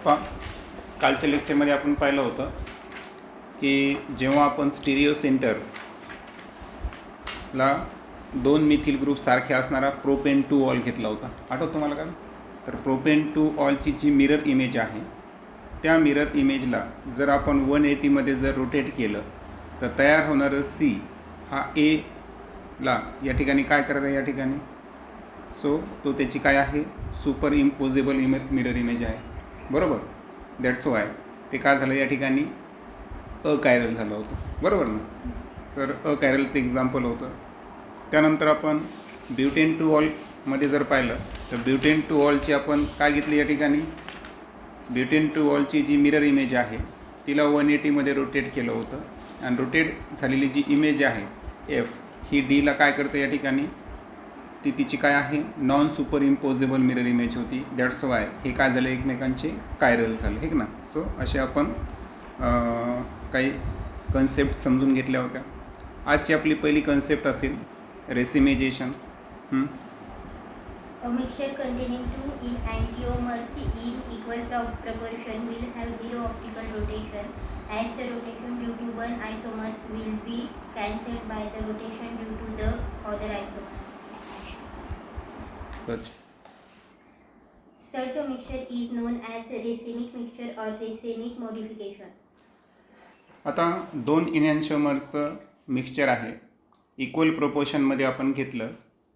पहा, कालच्या लेक्चरमध्ये आपण पाहिलं होतं की जेव्हा आपण स्टिरिओ सेंटरला 2 मिथिल ग्रुप सारखे असणारा प्रोपेन टू ऑल घेतला होता. आठवतं तुम्हाला का? तर प्रोपेन टू ऑलची जी मिरर इमेज आहे त्या मिरर इमेजला जर आपण 180 जर रोटेट केलं तर तयार होणारं सी हा एला या ठिकाणी काय करणार आहे या ठिकाणी. सो तो त्याची काय आहे, सुपर इम्पोजेबल मिरर इमेज आहे, बरोबर. दॅट्स वाय ते काय झालं या ठिकाणी अकायरल झालं होतं, बरोबर ना. तर अकायरलचं एक्झाम्पल होतं. त्यानंतर आपण ब्युटेन टू ऑलमध्ये जर पाहिलं तर ब्युटेन टू ऑलची आपण काय घेतली या ठिकाणी. ब्युटेन टू ऑलची जी मिरर इमेज आहे तिला 180 रोटेट केलं होतं आणि रोटेट झालेली जी इमेज आहे एफ ही डीला काय करते या ठिकाणी, ती तिची काय आहे, non super imposable mirror image होती. दॅट्स वाय हे काय झालं, एकमेकांचे कायरल झाले, हे ना. सो असे आपण काही कन्सेप्ट समजून घेतल्या होत्या. आजची आपली पहिली कन्सेप्ट असेल रेसिमेजेशन. A mixture containing two enantiomers in equal proportion will have zero optical rotation as the rotation due to one isomer will be cancelled by the rotation due to the other isomer. Such a mixture is known as racemic mixture or racemic modification. आता 2 इनॅन्शिओमरचं mixture आहे, equal प्रोपोर्शनमध्ये आपण घेतलं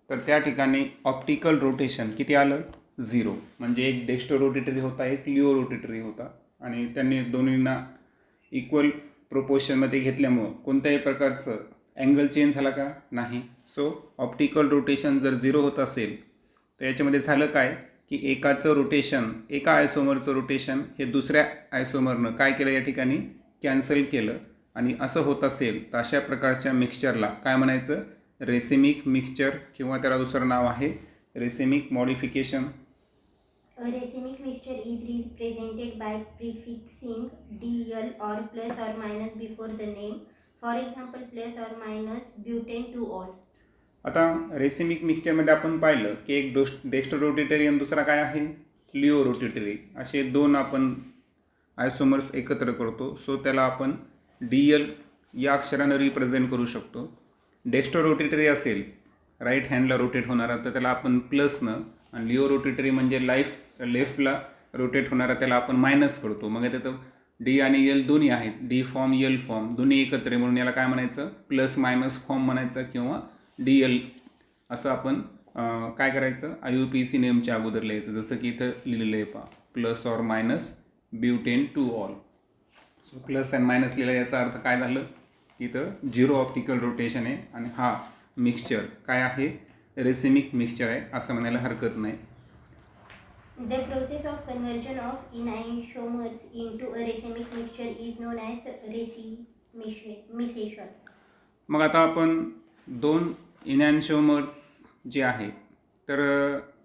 तर त्या ठिकाणी optical rotation किती आलं, 0. म्हणजे एक डेक्स्ट्रो रोटेटरी होता, एक लिओ रोटेटरी होता आणि त्यांनी दोन्हींना इक्वल प्रोपोर्शनमध्ये घेतल्यामुळं कोणत्याही प्रकारचं अँगल चेंज झाला का, नाही. सो ऑप्टिकल रोटेशन जर 0 होत असेल तर याच्यामध्ये झालं काय की एकाचं रोटेशन, एका आयसोमरचं रोटेशन हे दुसऱ्या आयसोमरनं काय केलं या ठिकाणी, कॅन्सल केलं. आणि असं होत असेल तर अशा प्रकारच्या मिक्सचरला काय म्हणायचं, रेसिमिक मिक्सचर, किंवा त्याला दुसरं नाव आहे racemic modification. A racemic mixture is represented by prefixing DL or plus or minus before the name. For example, plus or minus butane to all. आता रेसिमिक मिक्सचरमध्ये आपण पाहिलं की एक डेक्स्ट्रो रोटेटरी आणि दुसरा काय आहे, लिओ रोटेटरी, असे 2 आपण आयसोमर्स एकत्र करतो. सो त्याला आपण DL या अक्षरानं रिप्रेझेंट करू शकतो. डेक्स्ट्रो रोटेटरी असेल राईट हँडला रोटेट होणारा तर त्याला आपण प्लसनं, आणि लिओ रोटेटरी म्हणजे लेफ्टला रोटेट होणारा त्याला आपण मायनस करतो. मग त्यात डी आणि एल दोन्ही आहेत, डी फॉर्म एल फॉर्म दोन्ही एकत्र म्हणून याला काय म्हणायचं, प्लस मायनस फॉर्म म्हणायचं किंवा DL असं आपण काय करायचं, IUPAC नेमच्या अगोदर लिहायचं. जसं की इथं लिहिलेलं आहे पहा, plus or minus butan two ol. So plus and minus लिहिलं याचा अर्थ काय झालं, इथं 0 ऑप्टिकल रोटेशन आहे आणि हा मिक्सचर काय आहे, रेसिमिक मिक्सचर आहे असं म्हणायला हरकत नाही. The process of conversion of enantiomers into a racemic mixture is known as racemization. मग आता आपण 2 इनॅन्शिओमर्स जे आहे तर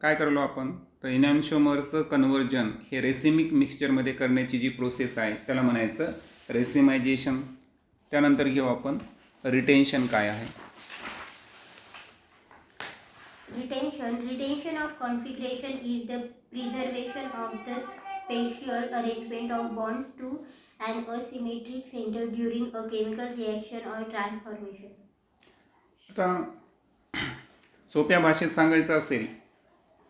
काय करलो आपण, तर इनॅन्शिओमर्सचं कन्व्हर्जन हे रेसिमिक मिक्सचरमध्ये करण्याची जी प्रोसेस आहे त्याला म्हणायचं रेसिमायझेशन. त्यानंतर घेऊ आपण रिटेन्शन काय आहे. Retention of configuration is the preservation of the spatial arrangement of bonds to an asymmetric center during a chemical reaction or transformation. आता सोप्या भाषेत सांगायचं असेल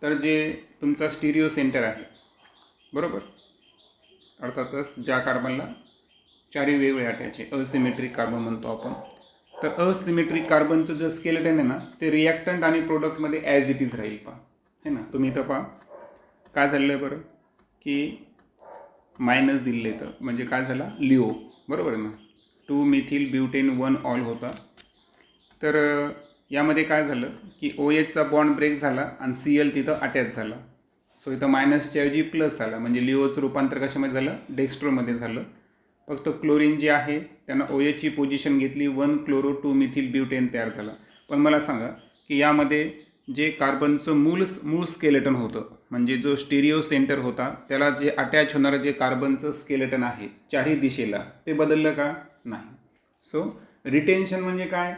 तर जे तुमचा स्टिरिओ सेंटर आहे, बरोबर, अर्थातच ज्या कार्बनला 4 वेगवेगळे अटॅच आहे, असिमेट्रिक कार्बन म्हणतो आपण. तर असिमेट्रिक कार्बनचं जे स्केलेटन आहे ना ते रिॲक्टंट आणि प्रोडक्टमध्ये ॲज इट इज राहील, पहा, है ना. तुम्ही इथं पहा काय झालेलं आहे बरं, की मायनस दिलेलं आहे, तर म्हणजे काय झाला, लिओ, बरोबर आहे ना. 2 मिथिल ब्युटेन 1 ऑल होता. तर यामध्ये काय झालं की OHचा बॉन्ड ब्रेक झाला आणि CL तिथं अटॅच झाला. सो इथं मायनसच्या ऐवजी प्लस झाला, म्हणजे लिओचं रूपांतर कशामध्ये झालं, डेक्स्ट्रोमध्ये झालं. फक्त क्लोरीन जे आहे त्यानं OHची पोझिशन घेतली, 1 क्लोरो 2 मिथिल ब्युटेन तयार झाला. पण मला सांगा की यामध्ये जे कार्बनचं मूळ स्केलेटन होतं, म्हणजे जो स्टिरिओ सेंटर होता त्याला जे अटॅच होणारं जे कार्बनचं स्केलेटन आहे 4ही दिशेला, ते बदललं का, नाही. सो रिटेन्शन म्हणजे काय,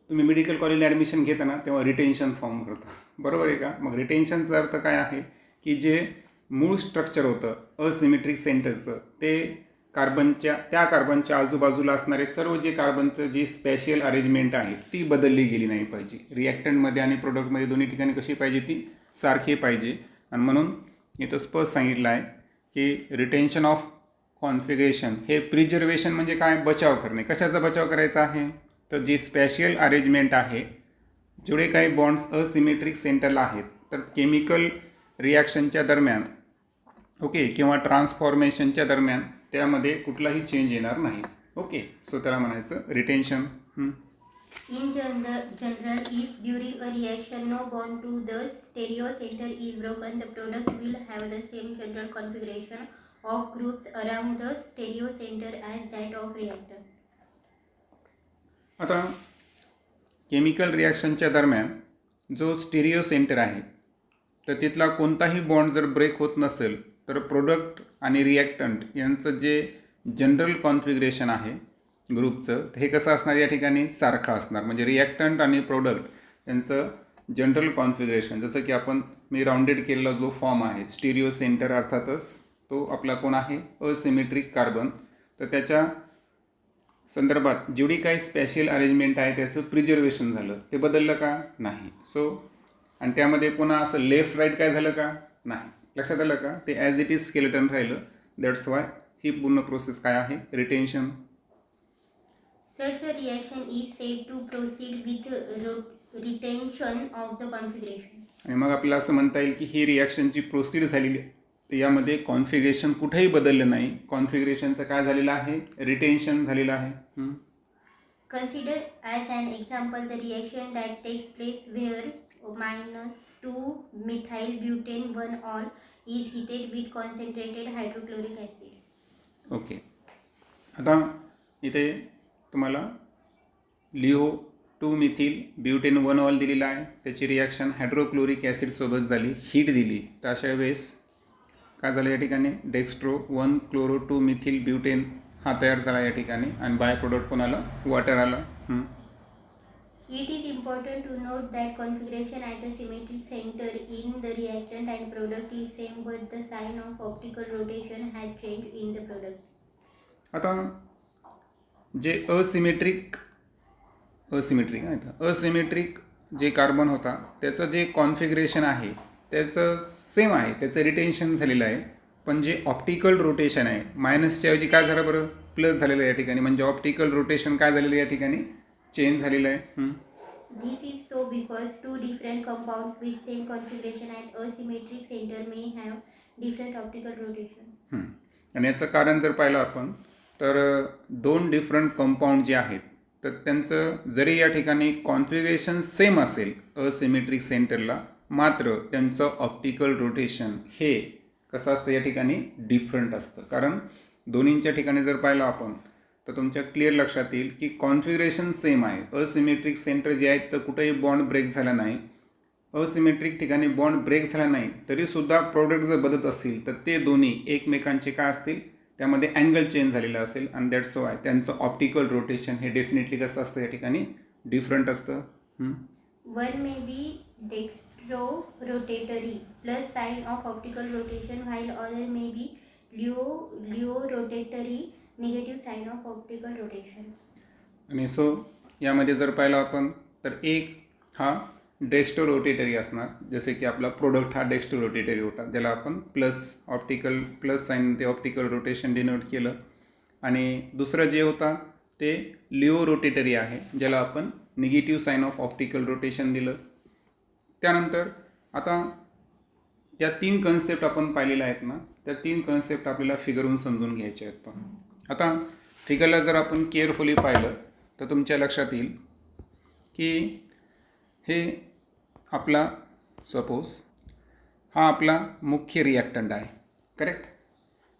तुम्ही मेडिकल कॉलेजला ॲडमिशन घेताना तेव्हा रिटेन्शन फॉर्म करता, बरोबर आहे का. मग रिटेन्शनचा अर्थ काय आहे की जे मूळ स्ट्रक्चर होतं असिमेट्रिक सेंटरचं, ते त्या कार्बनच्या आजूबाजूला असणारे सर्व जे कार्बनचं जी स्पेशल अरेंजमेंट आहे ती बदलली गेली नाही पाहिजे. रिॲक्टंटमध्ये आणि प्रोडक्टमध्ये दोन्ही ठिकाणी कशी पाहिजे, ती सारखी पाहिजे. आणि म्हणून इथं स्पष्ट सांगितलं आहे की रिटेन्शन ऑफ कॉन्फिगरेशन हे प्रिजर्वेशन म्हणजे काय, बचाव करणे. कशाचा बचाव करायचा आहे, तर जी स्पेशल अरेंजमेंट आहे, जेवढे काही बॉन्ड्स असिमेट्रिक सेंटरला आहेत, तर केमिकल रिॲक्शनच्या दरम्यान ओके किंवा ट्रान्सफॉर्मेशनच्या दरम्यान त्यामध्ये कुठलाही चेंज येणार नाही. ओके, सो त्याला म्हणायचं retention. In general, if during a reaction no bond to the stereo center is broken, the product will have the same general configuration of groups around the stereo center as that of reactor. आता chemical रिॲक्शनच्या दरम्यान जो stereo centre आहे, तर तिथला कोणताही bond जर break होत नसेल, तर प्रोडक्ट आणि रिॲक्टंट यांचं जे जनरल कॉन्फिगरेशन आहे ग्रुपचं, हे कसं असणार, या ठिकाणी सारखं असणार. म्हणजे रिॲक्टंट आणि प्रोडक्ट यांचं जनरल कॉन्फिगरेशन, जसं की मी राऊंडेड केलेला जो फॉर्म आहे स्टेरिओ सेंटर, अर्थातच तो आपला कोण आहे, असिमेट्रिक कार्बन. तर त्याच्या संदर्भात जेवढी काही स्पेशल अरेंजमेंट आहे त्याचं प्रिजर्वेशन झालं, ते बदललं का, नाही. सो आणि त्यामध्ये पुन्हा असं लेफ्ट राईट काय झालं का, नाही. लक्षात आलं का, ते ॲज इट इज स्केलेटन राहिलं. दॅट्स वाय ही पूर्ण प्रोसेस काय आहे, retention. Such a reaction is said to proceed with retention of the configuration. आणि मग आपल्याला असं म्हणता येईल की ही रिॲक्शनची प्रोसीड झालेली आहे, तर यामध्ये कॉन्फिगरेशन कुठेही बदललं नाही. कॉन्फिगरेशनचं काय झालेलं आहे, रिटेन्शन झालेलं आहे. Consider as an example the reaction that takes place where -2-methyl-butane-1-ol is heated with concentrated hydrochloric acid. Okay, आता इथे तुम्हाला लिओ 2-methyl-butane-1-ol दिलेला आहे. त्याची रिॲक्शन हायड्रोक्लोरिक ॲसिडसोबत झाली, हीट दिली. तर अशा वेळेस काय झालं, या ठिकाणी डेक्स्ट्रो 1-chloro-2-methyl-butane हा तयार झाला या ठिकाणी, आणि बाय प्रोडक्ट कोण आलं, वॉटर आलं. It is important to note that configuration at the symmetric center in the reactant and product is same, but the sign of optical rotation has changed in the product. आता जे asymmetric जे carbon होता त्याचं जे configuration आहे त्याचं same आहे, त्याचं रिटेन्शन झालेलं आहे. पण जे ऑप्टिकल रोटेशन आहे, मायनसच्या ऐवजी काय झालं बरं, प्लस झालेलं आहे या ठिकाणी. म्हणजे ऑप्टिकल रोटेशन काय झालेलं या ठिकाणी, चेंज झालेलं आहे. This is so because two different compounds with same configuration at asymmetric center may have different optical rotation. आणि याचं कारण जर पाहिलं आपण, तर दोन डिफरंट कंपाऊंड जे आहेत, तर त्यांचं जरी या ठिकाणी कॉन्फिगरेशन सेम असेल असिमेट्रिक सेंटरला, मात्र त्यांचं ऑप्टिकल रोटेशन हे कसं असतं या ठिकाणी, डिफरंट असतं. कारण दोन्हींच्या ठिकाणी जर पाहिलं आपण, तर तुमच्या क्लिअर लक्षात येईल की कॉन्फिगरेशन सेम आहे. असिमेट्रिक सेंटर जे आहेत तर कुठेही बॉन्ड ब्रेक झाला नाही, असिमेट्रिक ठिकाणी बॉन्ड ब्रेक झाला नाही, तरीसुद्धा प्रोडक्ट जर बदलत असतील तर ते दोन्ही एकमेकांचे काय असतील, त्यामध्ये अँगल चेंज झालेला असेल. आणि दॅट्स वाय त्यांचं ऑप्टिकल रोटेशन हे डेफिनेटली कसं असतं या ठिकाणी, डिफरंट असतं. One may be dextro-rotatory plus sign of optical rotation, while other may be leo-rotatory negative sign of optical rotation. आणि सो यामध्ये जर पाहिलं आपण, तर एक हा डेक्स्टो रोटेटरी असणार, जसे की आपला प्रोडक्ट हा डेक्स्टो रोटेटरी होता, ज्याला आपण प्लस साईन ते ऑप्टिकल रोटेशन डिनोट केलं. आणि दुसरं जे होता ते लिओ रोटेटरी आहे, ज्याला आपण negative sign of optical rotation दिलं. त्यानंतर आता या 3 कन्सेप्ट आपण पाहिलेल्या आहेत ना, त्या 3 कन्सेप्ट आपल्याला फिगरहून समजून घ्यायचे आहेत. पण आता फिगरला जर आपण केअरफुली पाहिलं तर तुमच्या लक्षात येईल की हे आपला सपोज हा आपला मुख्य रिॲक्टंट आहे, करेक्ट.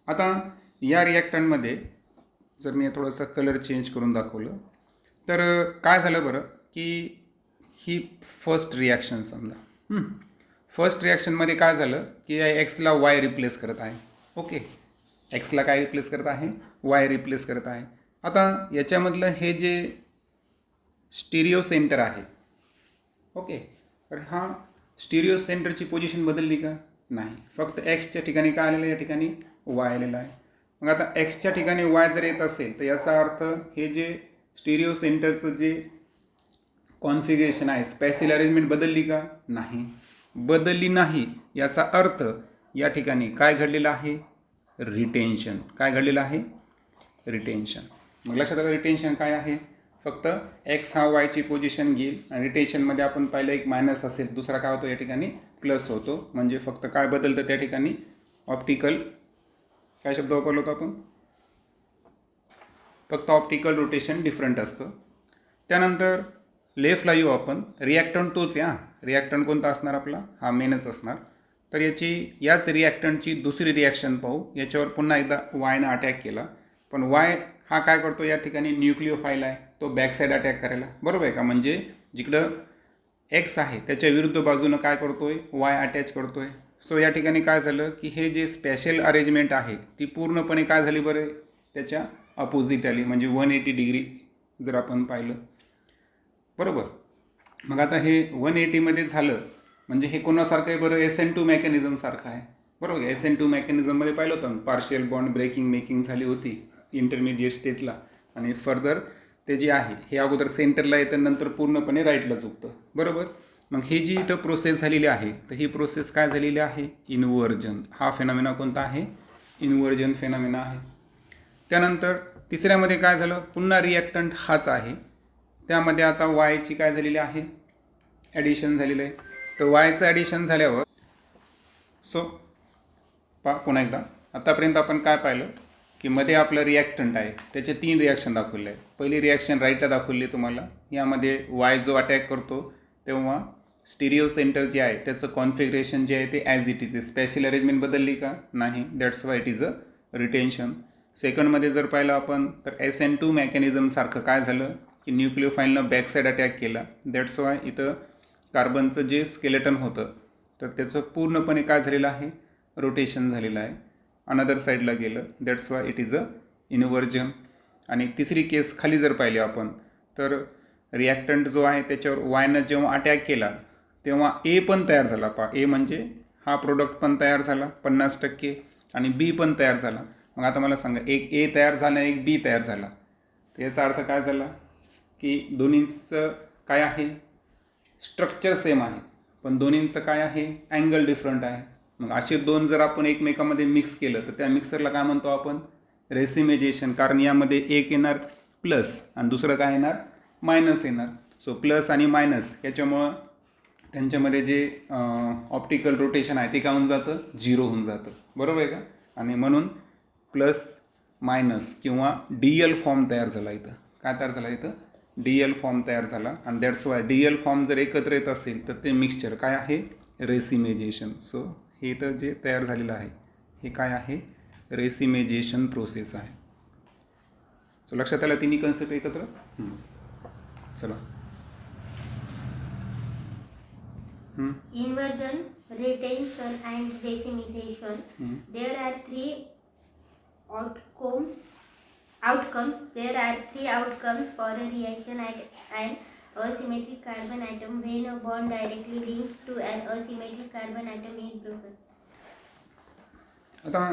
आता या रिॲक्टंटमध्ये जर मी थोडंसं कलर चेंज करून दाखवलं, तर काय झालं बरं की ही फर्स्ट रिॲक्शन समजा, फर्स्ट रिॲक्शनमध्ये काय झालं की या एक्सला वाय रिप्लेस करत आहे. ओके, एक्सला काय रिप्लेस करत आहे, वाय रिप्लेस करत आहे. आता याच्यामधलं हे जे स्टिरिओ सेंटर आहे, ओके, तर हा स्टिरिओ सेंटरची पोझिशन बदलली का, नाही. फक्त एक्सच्या ठिकाणी काय आलेलं आहे, या ठिकाणी वाय आलेलं आहे. मग आता एक्सच्या ठिकाणी वाय जर येत असेल तर याचा अर्थ हे जे स्टिरिओ सेंटरचं जे कॉन्फिगरेशन आहे, स्पॅशियल अरेंजमेंट बदलली का? नाही, बदलली नाही. याचा अर्थ या ठिकाणी काय घडलेलं आहे? रिटेन्शन. काय घडलेलं आहे? रिटेन्शन. मग लक्षात आलं रिटेन्शन काय आहे? फक्त एक्स हा वायची पोझिशन घेईल आणि रिटेन्शनमध्ये आपण पाहिलं एक मायनस असेल, दुसरा काय होतो या ठिकाणी प्लस होतो. म्हणजे फक्त काय बदलतं त्या ठिकाणी? ऑप्टिकल, काय शब्द वापरला होता आपण? फक्त ऑप्टिकल रोटेशन डिफरंट असतं. त्यानंतर लेफ्टला येऊ आपण. रिॲक्टंट तोच आहे. रिॲक्टंट कोणता असणार आपला? हा मेनच असणार. तर याच रिॲक्टंटची दुसरी रिॲक्शन पाहू. याच्यावर पुन्हा एकदा वायनं अटॅक केला, पण वाय हा काय करतो या ठिकाणी? न्यूक्लिओफाईल आहे, तो बॅकसाईड अटॅक करायला. बरोबर आहे का? म्हणजे जिकडं एक्स आहे त्याच्या विरुद्ध बाजूनं काय करतोय? वाय अटॅच करतोय. सो या ठिकाणी काय झालं की हे जे स्पेशल अरेंजमेंट आहे ती पूर्णपणे काय झाली बरं? त्याच्या अपोजिट आली, म्हणजे 180 डिग्री जर आपण पाहिलं. बरोबर. मग आता हे 180मध्ये झालं म्हणजे हे कोणासारखं आहे बरं? SN2 मेकॅनिझम सारखं आहे. बरोबर. SN2 मेकॅनिझममध्ये पाहिलं होतं पार्शियल बॉन्ड ब्रेकिंग मेकिंग झाली होती इंटरमिडिएट स्टेटला, आणि फर्दर ते जे आहे हे अगोदर सेंटरला येतं, नंतर पूर्णपणे राईटला चुकतं. बरोबर. मग ही जी इथं प्रोसेस झालेली आहे तर ही प्रोसेस काय झालेली आहे? इन्व्हर्जन. हा फेनॉमेना कोणता आहे? इन्व्हर्जन फेनॉमेना आहे. त्यानंतर तिसऱ्यामध्ये काय झालं? पुन्हा रिॲक्टंट हाच आहे, त्यामध्ये आता वायची काय झालेली आहे? ॲडिशन झालेलं आहे. तर वायचं ॲडिशन झाल्यावर पुन्हा एकदा आतापर्यंत आपण काय पाहिलं की मध्ये आपलं रिॲक्टंट आहे त्याचे 3 रिॲक्शन दाखवले आहे. पहिली रिॲक्शन राईटला दाखवली तुम्हाला. यामध्ये वाय जो अटॅक करतो तेव्हा स्टिरिओ सेंटर जे आहे त्याचं कॉन्फिगरेशन जे आहे ते as it is. Special arrangement बदलली का? नाही. That's why it is a retention. सेकंडमध्ये जर पाहिलं आपण तर SN2 मेकॅनिझम सारखं काय झालं की न्यूक्लिओफाईलनं बॅकसाईड अटॅक केला. दॅट्स वाय इथं कार्बनचं जे स्केलेटन होतं तर त्याचं पूर्णपणे काय झालेलं आहे? रोटेशन झालेलं आहे, अनदर साईडला गेलं. That's why it is a inversion. आणि तिसरी केस खाली जर पाहिली आपण तर रिॲक्टंट जो आहे त्याच्यावर वायनं जेव्हा अटॅक केला तेव्हा ए पण तयार झाला. ए म्हणजे हा प्रोडक्ट पण तयार झाला 50% आणि बी पण तयार झाला. मग आता मला सांगा, एक ए तयार झाला, एक बी तयार झाला, तर याचा अर्थ काय झाला की दोन्हींचं काय आहे? स्ट्रक्चर सेम आहे, पण दोन्हींचं काय आहे? अँगल डिफरंट आहे. मग असे दोन जर आपण एकमेकामध्ये मिक्स केलं तर त्या मिक्सरला काय म्हणतो आपण? रेसिमेजेशन. कारण यामध्ये एक येणार प्लस आणि दुसरं काय येणार? मायनस येणार. सो प्लस आणि मायनस याच्यामुळं त्यांच्यामध्ये जे ऑप्टिकल रोटेशन आहे ते काय होऊन जातं? 0 होऊन जातं. बरोबर आहे का? आणि म्हणून प्लस मायनस किंवा DL फॉर्म तयार झाला इथं. काय तयार झाला इथं? DL फॉर्म तयार झाला. आणि दॅट्स वाय DL फॉर्म जर एकत्र येत असेल तर ते मिक्सचर काय आहे? रेसिमेजेशन. सो हे इथं जे तयार झालेलं आहे हे काय आहे? रेसिमेजेशन प्रोसेस आहे. सो लक्षात आलं तिन्ही कन्सेप्ट एकत्र. चला. Inversion, retention and decimation. There are three outcomes. There are three outcomes for a reaction at an asymmetric carbon atom when a bond directly linked to an asymmetric carbon atom is broken. आता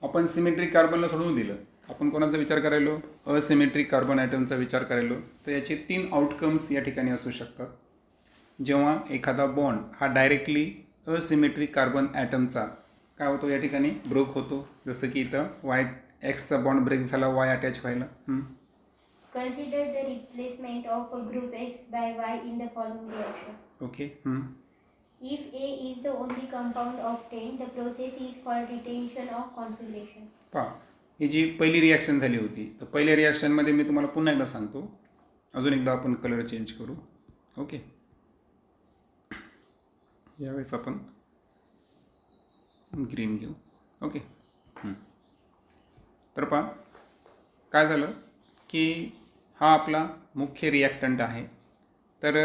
आपण symmetric कार्बनला सोडून दिलं, आपण कोणाचा विचार करायलो? Asymmetric carbon ॲटमचा विचार करायलो. तर याचे 3 आउटकम्स या ठिकाणी असू शकतात. जेव्हा एखादा बॉन्ड हा डायरेक्टली असिमेट्रिक कार्बन ॲटमचा काय होतो या ठिकाणी? ब्रेक होतो. जसं की इथं वाय एक्सचा बॉन्ड ब्रेक झाला, वाय अटॅच व्हायला. Consider the replacement of a group X by Y in the following reaction. Okay. If A is the only compound obtained, the process is called retention of configuration. पहा, ही जी पहिली reaction झाली होती तर पहिल्या रिॲक्शनमध्ये मी तुम्हाला पुन्हा एकदा सांगतो, अजून एकदा आपण कलर चेंज करू. ओके. यावेळेस आपण ग्रीन घेऊ. ओके. तर पहा काय झालं की हा आपला मुख्य रिॲक्टंट आहे. तर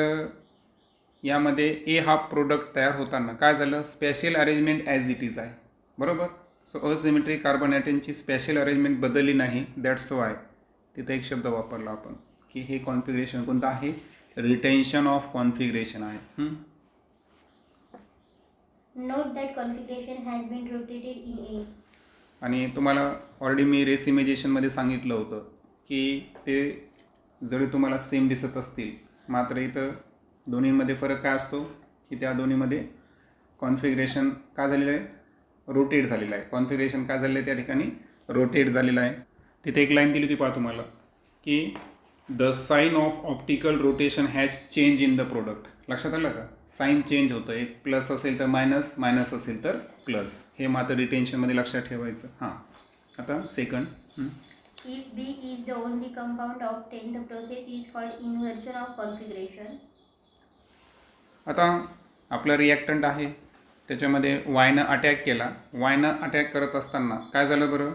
यामध्ये ए हा प्रोडक्ट तयार होताना काय झालं? Special arrangement as it is आहे. बरोबर. सो असिमेट्रिक कार्बन ॲटमची स्पेशल अरेंजमेंट बदलली नाही. दॅट्स वाय तिथं एक शब्द वापरला आपण की हे कॉन्फिगरेशन कोणतं आहे? रिटेन्शन ऑफ कॉन्फिगरेशन आहे. Note that configuration has been rotated in A. आणि तुम्हाला ऑलरेडी मी रेसिमेजेशनमध्ये सांगितलं होतं की ते जरी तुम्हाला सेम दिसत असतील मात्र इथं दोन्हीमध्ये फरक काय असतो की त्या दोन्हीमध्ये कॉन्फिगरेशन काय झालेलं आहे रोटेट झालेलं आहे. कॉन्फिगरेशन काय झालेलं आहे त्या ठिकाणी रोटेट झालेलं आहे. तिथे एक लाईन दिली होती पहा तुम्हाला की the sign of optical rotation has change in the product. लक्षात आलं का? साईन चेंज होतं. एक प्लस असेल तर मायनस, मायनस असेल तर प्लस. हे मात्र रिटेन्शनमध्ये लक्षात ठेवायचं. हां आता second. If B is the only compound obtained, the process is called inversion of configuration. आता आपला रिॲक्टंट आहे त्याच्यामध्ये वायनं अटॅक केला. वायनं अटॅक करत असताना काय झालं बरं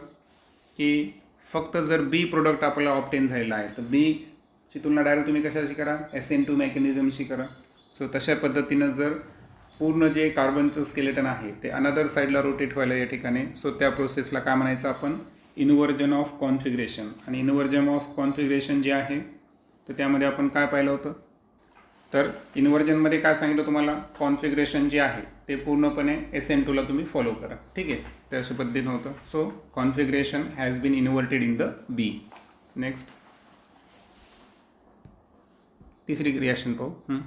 की फक्त जर बी प्रोडक्ट आपल्याला ऑप्टेन झालेला आहे तर बीची तुलना डायरेक्ट तुम्ही कशाशी करा SN2 मेकॅनिझमशी करा. सो तशा पद्धतीनं जर पूर्ण जे कार्बनचं स्केलेटन आहे ते अनदर साईडला रोटेट व्हायला या ठिकाणी सो त्या प्रोसेसला काय म्हणायचं आपण इन्व्हर्जन ऑफ कॉन्फिगरेशन. आणि इन्व्हर्जन ऑफ कॉन्फिगरेशन जे आहे तर त्यामध्ये आपण काय पाहिलं होतं तर इन्व्हर्जनमध्ये काय सांगितलं तुम्हाला कॉन्फिगरेशन जे आहे ते पूर्णपणे SN2ला तुम्ही फॉलो करा. ठीक आहे त्याच्या पद्धतीनं होतं. So configuration has been inverted in the B. Next तिसरी रिॲक्शन पाहू.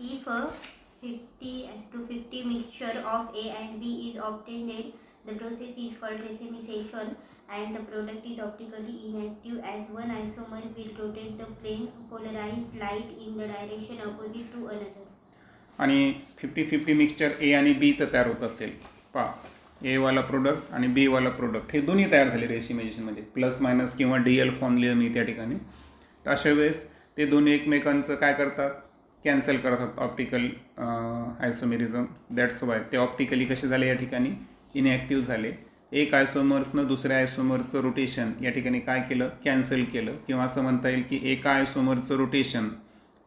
If a 50:50 mixture of A and B is obtained, the process is called racemization and the product is optically inactive as one isomer will rotate the plane polarized light in the direction opposite to another. आणि 50-50 mixture ए आणि बीचं तयार होत असेल पहा ए वाला product आणि बी वाला product हे दोन्ही तयार झाले रेसिमेजेशनमध्ये प्लस मायनस किंवा DL फॉर्म लिहिलं मी त्या ठिकाणी. तर अशा वेळेस ते दोन्ही एकमेकांचं काय करतात कॅन्सल करतात ऑप्टिकल आयसोमेरिझम. दॅट्स वाय ते ऑप्टिकली कसे झाले या ठिकाणी इनॲक्टिव्ह झाले. एक आयसोमर्सनं दुसऱ्या आयसोमरचं रोटेशन या ठिकाणी काय केलं कॅन्सल केलं किंवा असं म्हणता येईल की एका आयसोमरचं रोटेशन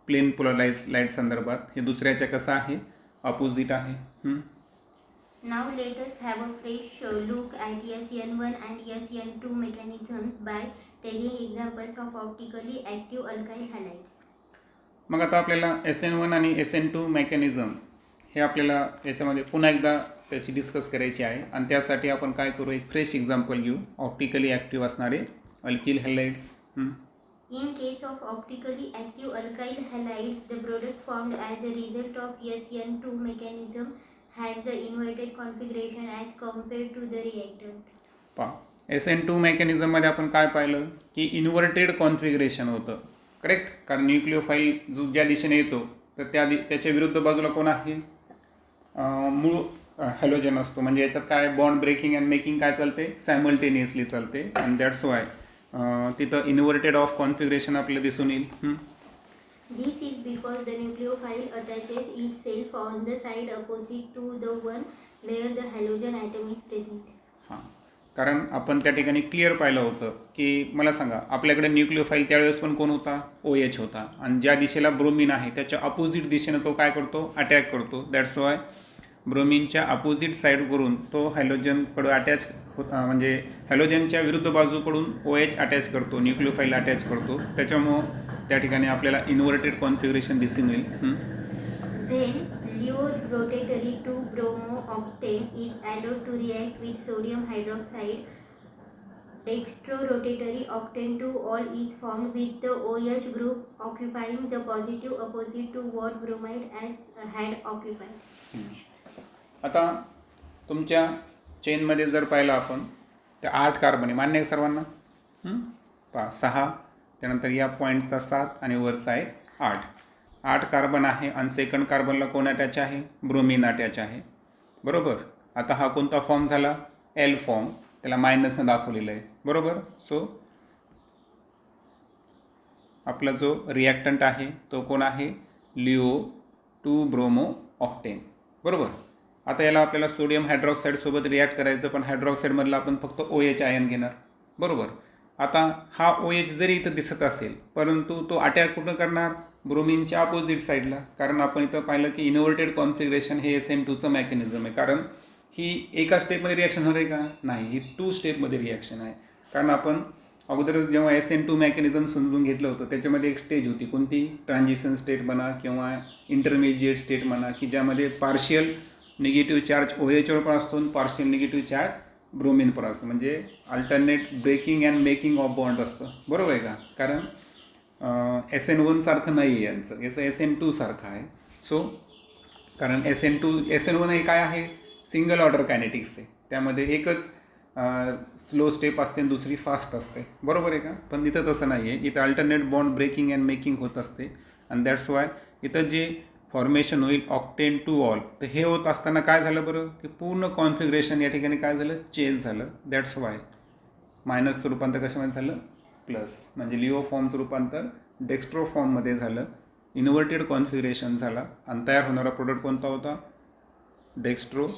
प्लेन पोलराइज लाईट संदर्भात हे दुसऱ्याच्या कसं आहे अपोजिट आहे. Now let us have a fresh look at SN1 and SN2 mechanisms by taking examples of optically active alkyl halides. मग आता आपल्याला SN1 आणि SN2 मेकॅनिझम हे आपल्याला याच्यामध्ये पुन्हा एकदा त्याची डिस्कस करायची आहे आणि त्यासाठी आपण काय करू एक फ्रेश एक्झाम्पल घेऊ ऑप्टिकली ॲक्टिव्ह असणारे alkyl हॅलाइड्स. In case of optically active alkyl halides, the product formed as a result of SN2 mechanism has the inverted configuration as compared to the reactant. पहा SN2 मेकॅनिझममध्ये आपण काय पाहिलं की inverted configuration होतं correct. कारण nucleophile जो ज्या दिशेने येतो तर त्याच्या विरुद्ध बाजूला कोण आहे मूळ हॅलोजन असतो. म्हणजे याच्यात काय बॉन्ड ब्रेकिंग अँड मेकिंग काय चालते सायमल्टेनियसली चालते आणि दॅट्स वाय तिथं इन्व्हर्टेड ऑफ कॉन्फिगरेशन आपल्याला दिसून येईल. This is because the nucleophile attaches itself on the side opposite to the one where the halogen atom is present. हां कारण आपण त्या ठिकाणी क्लिअर पाहिलं होतं की मला सांगा आपल्याकडे न्यूक्लिओफाईल त्यावेळेस पण कोण होता OH होता आणि ज्या दिशेला ब्रोमिन आहे त्याच्या अपोजिट दिशेनं तो काय करतो अटॅक करतो. दॅट्स वाय ब्रोमिनच्या अपोजिट साईडवरून तो हॅलोजनकडं अटॅच म्हणजे हॅलोजनच्या विरुद्ध बाजूकडून OH अटॅच करतो न्यूक्लिओफाईल अटॅच करतो. त्याच्यामुळं त्या ठिकाणी आपल्याला इन्व्हर्टेड कॉन्फिगरेशन दिसून येईल. Then Leo rotatory 2-bromo-octane is allowed to react with sodium hydroxide. Dextrorotatory octane 2-ol is formed with the OH group occupying the positive opposite to what bromide had occupied. आता तुमच्या चेनमध्ये जर पाहिलं आपण तर 8 carbon आहे मान्य आहे सर्वांना. पहा 6 त्यानंतर या पॉईंटचा 7 आणि वरचा आहे 8 कार्बन आहे आणि सेकंड कार्बनला कोण अटॅच आहे ब्रोमिन अटॅच आहे बरोबर. आता हा कोणता फॉर्म झाला L फॉर्म त्याला मायनसनं दाखवलेलं आहे बरोबर. सो आपला जो रिॲक्टंट आहे तो कोण आहे लिओ 2-ब्रोमो-ऑक्टेन बरोबर. आता याला आपल्याला सोडियम हायड्रॉक्साईडसोबत रिॲक्ट करायचं पण हायड्रॉक्साईडमधला आपण फक्त OH आयन घेणार बरोबर. आता हा OH जरी इथं दिसत असेल परंतु तो अटॅक कुठं करणार ब्रोमिनच्या अपोजिट साईडला. कारण आपण इथं पाहिलं की इन्व्हर्टेड कॉन्फिगरेशन हे SN2चं मेकॅनिझम आहे. कारण ही एका स्टेपमध्ये रिॲक्शन होणार आहे का नाही ही 2 स्टेपमध्ये रिॲक्शन आहे. कारण आपण अगोदरच जेव्हा SN2 मेकॅनिझम समजून घेतलं होतं त्याच्यामध्ये एक स्टेज होती कोणती ट्रान्झिशन स्टेट म्हणा किंवा इंटरमिजिएट स्टेट म्हणा की ज्यामध्ये पार्शियल निगेटिव्ह चार्ज OH वर पण असतो आणि पार्शियल निगेटिव्ह चार्ज ब्रोमिन पण असतो. म्हणजे alternate breaking and making of bond असतं, बरोबर आहे का? कारण SN1 सारखं नाही आहे यांचं, याचं SN2 सारखं आहे. सो कारण SN1 हे काय आहे, सिंगल ऑर्डर कायनेटिक्स आहे. त्यामध्ये एकच स्लो स्टेप असते आणि दुसरी फास्ट असते, बरोबर आहे का? पण इथं तसं नाही आहे. इथं alternate bond breaking and making होत असते. आणि दॅट्स वाय इथं जे फॉर्मेशन होईल ऑक्टेन टू ऑल, तर हे होत असताना काय झालं बरं, की पूर्ण कॉन्फिगरेशन या ठिकाणी काय झालं, चेंज झालं. दॅट्स वाय मायनसचं रूपांतर कशामध्ये झालं, प्लस. म्हणजे लिओ फॉर्मचं रूपांतर डेक्स्ट्रो फॉर्ममध्ये झालं, इन्व्हर्टेड कॉन्फिगरेशन झाला आणि तयार होणारा प्रोडक्ट कोणता होता, dextro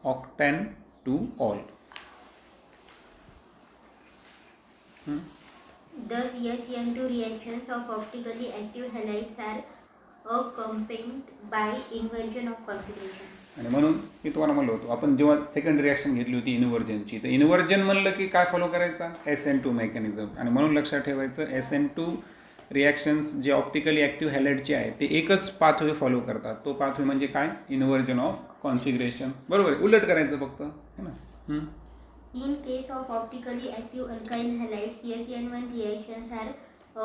octane two ol. The SN2 reactions of optically active halides are accompanied by inversion of configuration. आणि म्हणून मी तुम्हाला म्हणलो होतो, आपण जेव्हा सेकंड रिॲक्शन घेतली होती इन्व्हर्जनची, तर इन्व्हर्जन म्हणलं की काय फॉलो करायचा, SN2 मेकॅनिझम. आणि म्हणून लक्षात ठेवायचं, SN2 रिॲक्शन्स जे ऑप्टिकली ॲक्टिव्ह हॅलाइडचे आहे ते एकच पाथवे फॉलो करतात. तो पाथवे म्हणजे काय, इन्व्हर्जन ऑफ कॉन्फिगरेशन, बरोबर आहे. उलट करायचं फक्त, है ना. In case of optically active alkyl halides, SN1 reactions are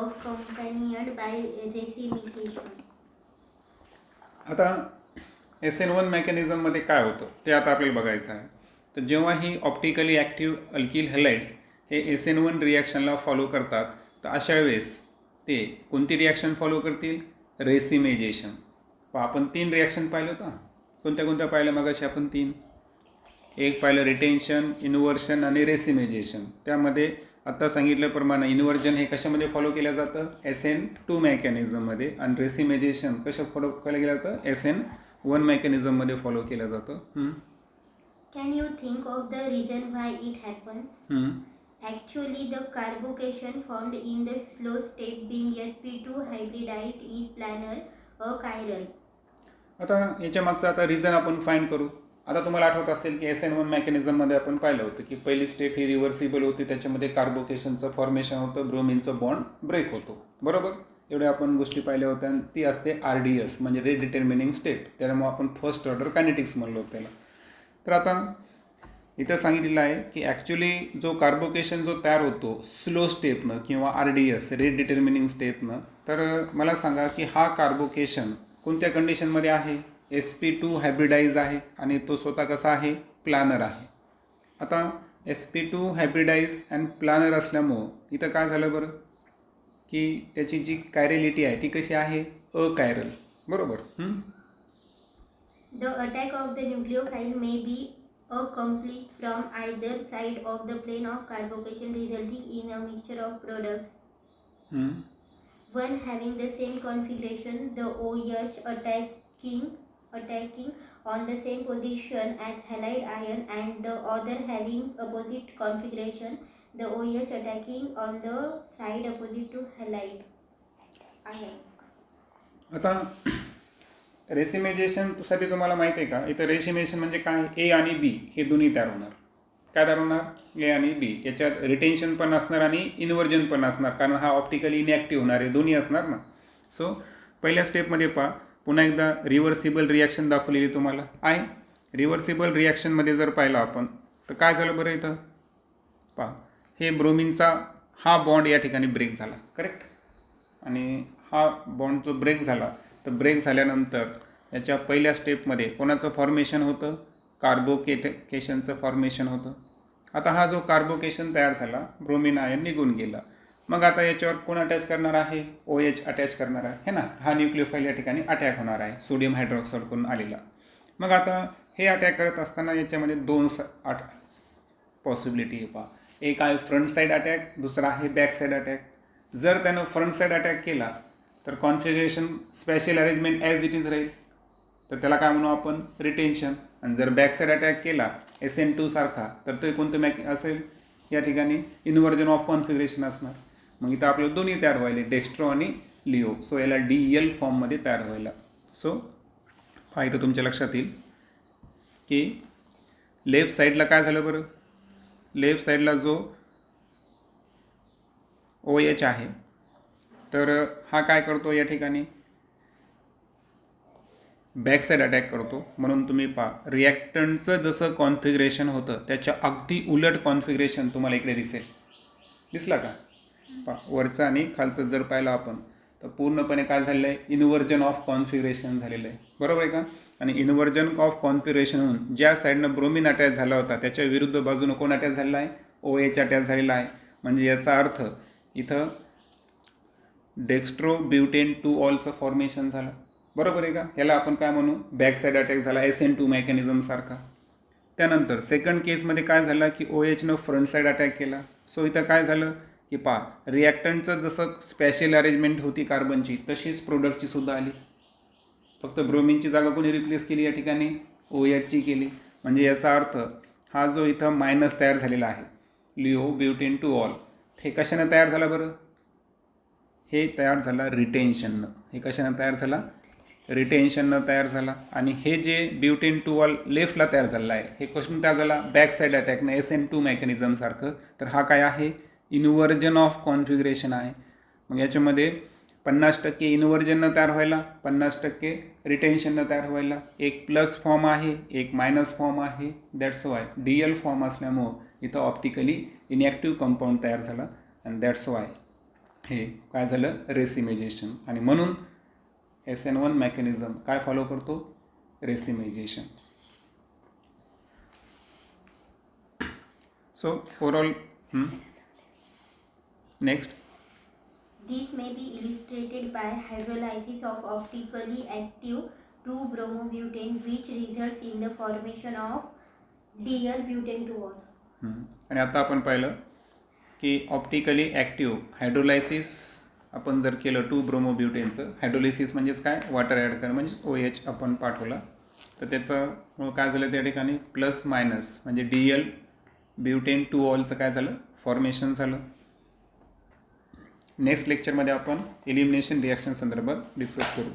accompanied by racemication. आता SN1 मेकॅनिझममध्ये काय होतं ते आता आपल्याला बघायचं आहे. तर जेव्हा ही ऑप्टिकली ॲक्टिव्ह अल्किल हॅलाइड्स हे SN1 रिॲक्शनला फॉलो करतात, तर अशा वेळेस ते कोणती रिॲक्शन फॉलो करतील, रेसिमेजेशन. आपण 3 रिॲक्शन पाहिलं होतं. कोणत्या कोणत्या पाहिलं मगाशी आपण 3, एक पाहिलं रिटेन्शन, इन्व्हर्शन आणि रेसिमेजेशन. त्यामध्ये आत्ता सांगितल्याप्रमाणे इन्व्हर्जन हे कशामध्ये फॉलो केलं जातं, SN2 मेकॅनिझममध्ये, आणि रेसिमेजेशन कशा फॉलो केलं गेलं जातं, SN1 मेकॅनिझममध्ये फॉलो केलं जातं. Can you think of the reason why it happens? Actually, the carbocation formed in the slow state being sp2 hybridite is planar achiral. आता याच्या मागचं आता रिझन आपण फाइंड करू. आता तुम्हाला आठवत असेल की SN1 मेकॅनिझममध्ये आपण पाहिलं होतं की पहिली स्टेप ही रिव्हर्सिबल होती, त्याच्यामध्ये कार्बोकेशनचं फॉर्मेशन होतं, ब्रोमिनचं बॉन्ड ब्रेक होतो, बरोबर. एवढ्या आपण गोष्टी पाहिल्या होत्या. आणि ती असते RDS म्हणजे रेट डिटर्मिनिंग स्टेप. त्यामुळे आपण फर्स्ट ऑर्डर कायनेटिक्स म्हणलो त्याला. तर आता इथं सांगितलेलं आहे की ॲक्च्युली जो कार्बोकेशन जो तयार होतो स्लो स्टेपनं किंवा RDS रेट डिटर्मिनिंग स्टेपनं, तर मला सांगा की हा कार्बोकेशन कोणत्या कंडिशनमध्ये आहे, sp2 हायब्रिडाइज आहे आणि तो स्वतः कसा आहे, प्लानर आहे. आता sp2 हायब्रिडाइज अँड प्लानर असल्यामुळं इथं काय झालं बरं, की त्याची जी कायरलिटी आहे ती कशी आहे, अकायरल, बरोबर. The attack of the nucleophile may be accomplished from either side of the plane of carbocation, resulting in a mixture of products. One having the same configuration, the OH attacking on the same position as halide ion, and the other having opposite configuration, the OH attacking on the side opposite to halide ion. आता रेसिमेजेशनसाठी तुम्हाला माहिती आहे का, इथं रेसिमेशन म्हणजे काय, A आणि B हे दोन्ही तयार होणार. काय तयार होणार, A आणि B. याच्यात रिटेन्शन पण असणार आणि इन्व्हर्जन पण असणार, कारण हा ऑप्टिकली इनॅक्टिव्ह होणार आहे, दोन्ही असणार ना. सो पहिल्या स्टेपमध्ये पुन्हा एकदा रिव्हर्सिबल रिॲक्शन दाखवलेली तुम्हाला आहे. रिव्हर्सिबल रिॲक्शनमध्ये जर पाहिलं आपण, तर काय झालं बरं, इथं हे ब्रोमिनचा हा बॉन्ड या ठिकाणी ब्रेक झाला, करेक्ट. आणि हा बॉन्ड जो ब्रेक झाला, तर ब्रेक झाल्यानंतर याच्या पहिल्या स्टेपमध्ये कोणाचं फॉर्मेशन होतं, कार्बोकेशनचं फॉर्मेशन होतं. आता हा जो कार्बोकेशन तयार झाला, ब्रोमिन आयन निघून गेला. मग आता याच्यावर कोण अटॅच करणार आहे, OH अटॅच करणार आहे, है ना. हा न्यूक्लियोफाईल या ठिकाणी अटॅक होणार आहे, सोडियम हायड्रॉक्साईड करून आलेला. मग आता हे अटॅक करत असताना याच्यामध्ये 2 पॉसिबिलिटी आहे. एक आहे फ्रंट साईड अटॅक, दुसरा आहे बॅक साईड अटॅक. जर त्यानं फ्रंट साईड अटॅक केला तर configuration special arrangement as it is राहील, तर त्याला काय म्हणू आपण, रिटेन्शन. आणि जर बॅक साईड अटॅक केला SN2 सारखा, तर ते कोणतं असेल, या ठिकाणी इन्व्हर्जन ऑफ कॉन्फिगरेशन असणार. मग इथं आपल्याला दोन्ही तयार व्हायले, डेक्स्ट्रो आणि लिओ. सो याला DEL फॉर्ममध्ये तयार व्हायला. सो हा इथं तुमच्या लक्षात येईल की लेफ्ट साईडला काय झालं बरं, लेफ्ट साईडला जो OH आहे, तर हा काय करतो या ठिकाणी, बॅक साईड अटॅक करतो. म्हणून तुम्ही पहा रिॲक्टंटचं जसं कॉन्फिगरेशन होतं त्याच्या अगदी उलट कॉन्फिगरेशन तुम्हाला इकडे दिसला का? पहा वरचं आणि खालचं जर पाहिलं आपण तर पूर्णपणे काय झालेलं आहे, इन्व्हर्जन ऑफ कॉन्फिगरेशन झालेलं आहे. बरोबर आहे का? आणि इन्व्हर्जन ऑफ कॉन्फिगरेशन होऊन ज्या साईडनं ब्रोमिन अटॅच झाला होता त्याच्या विरुद्ध बाजूनं कोण अटॅच झालेला आहे, OH अटॅच झालेला आहे. म्हणजे याचा अर्थ इथं डेक्स्ट्रो ब्युटेन 2 ऑलचं फॉर्मेशन झालं. बरोबर आहे का? याला आपण काय म्हणू, बॅक साईड अटॅक झाला SN2 मेकॅनिझम सारखा. त्यानंतर सेकंड केसमध्ये काय झालं की OHनं फ्रंट साईड अटॅक केला. सो इथं काय झालं की पहा रिॲक्टंटचं जसं स्पेशल अरेंजमेंट होती कार्बनची तशीच प्रोडक्टची सुद्धा आली. फक्त ब्रोमिनची जागा कोणी रिप्लेस केली या ठिकाणी, OHची केली. म्हणजे याचा अर्थ हा जो इथं मायनस तयार झालेला आहे लिओ ब्युटेन 2 ऑल, हे कशानं तयार झाला बरं? हे तयार झाला रिटेन्शननं. हे कशानं तयार झाला? रिटेन्शननं तयार झाला. आणि हे जे ब्युटेन 2 ऑल लेफ्टला तयार झालेला आहे हे कशानं तयार झाला? बॅक साईड अटॅकनं SN2 मेकॅनिझम सारखं. तर हा काय आहे? इन्व्हर्जन ऑफ कॉन्फिगरेशन आहे. मग याच्यामध्ये 50% इन्व्हर्जननं तयार व्हायला, 50% रिटेन्शननं तयार व्हायला. एक प्लस फॉर्म आहे, एक मायनस फॉर्म आहे. दॅट्स वाय DL फॉर्म असल्यामुळं इथं ऑप्टिकली इनॅक्टिव्ह कंपाऊंड तयार झाला. अँड दॅट्स वाय हे काय झालं, रेसिमायझेशन. आणि म्हणून SN1 मेकॅनिझम काय फॉलो करतो? Racemization. So overall next. This may be illustrated by hydrolysis of optically active 2-bromobutane which results in the formation of DL butane 2-ol. आणि आता आपण पाहिलं की ऑप्टिकली ॲक्टिव्ह हायड्रोलायसिस आपण जर केलं 2-ब्रोमोब्युटेनचं, हायड्रोलायसिस म्हणजेच काय, वॉटर ॲड करणं म्हणजेच OH आपण पाठवला. तर त्याचं काय झालं त्या ठिकाणी प्लस मायनस म्हणजे DL ब्युटेन 2 ऑलचं काय झालं, फॉर्मेशन झालं. नेक्स्ट लेक्चरमध्ये आपण एलिमिनेशन रिॲक्शन संदर्भात डिस्कस करू.